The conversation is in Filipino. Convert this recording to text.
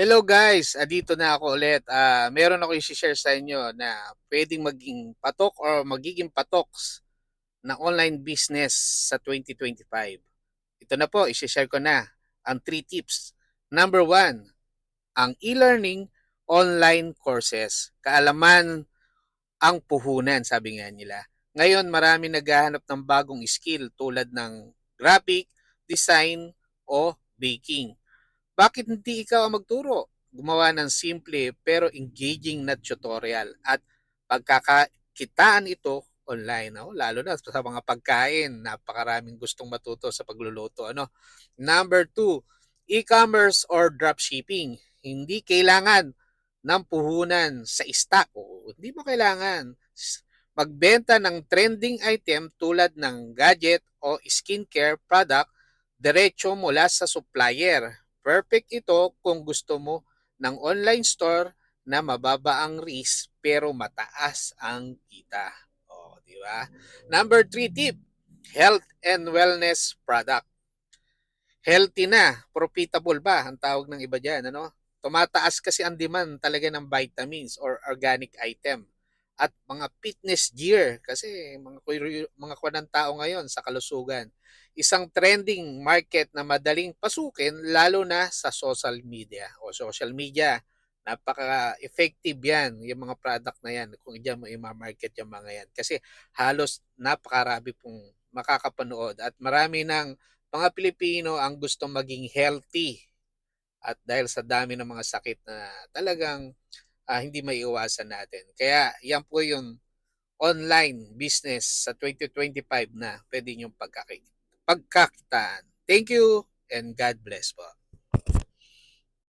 Hello guys, dito na ako ulit. Meron ako i-share sa inyo na pwedeng maging patok or magiging patoks na online business sa 2025. Ito na po, i-share ko na ang 3 tips. Number 1, ang e-learning online courses. Kaalaman ang puhunan, sabi nga nila. Ngayon, marami naghahanap ng bagong skill tulad ng graphic, design, o baking. Bakit hindi ikaw ang magturo? Gumawa ng simple pero engaging na tutorial at pagkakakitaan ito online. No? Lalo na sa mga pagkain, napakaraming gustong matuto sa pagluluto. Number 2, e-commerce or dropshipping. Hindi kailangan ng puhunan sa stock. Hindi mo kailangan magbenta ng trending item tulad ng gadget o skincare product diretso mula sa supplier. Perfect ito kung gusto mo ng online store na mababa ang risk pero mataas ang kita. Di ba? Number 3 tip, health and wellness product. Healthy na, profitable ba ang tawag ng iba diyan, ano? Tumataas kasi ang demand talaga ng vitamins or organic item at mga fitness gear kasi mga kuwan ng tao ngayon sa kalusugan. Isang trending market na madaling pasukin lalo na sa social media o social media. Napaka-effective yan, yung mga product na yan, kung diyan mo i-market yung mga yan. Kasi halos napakarami pong makakapanood at marami ng mga Pilipino ang gustong maging healthy at dahil sa dami ng mga sakit na talagang hindi maiiwasan natin. Kaya yan po yung online business sa 2025 na pwede niyong pagkakitaan. Thank you and God bless po.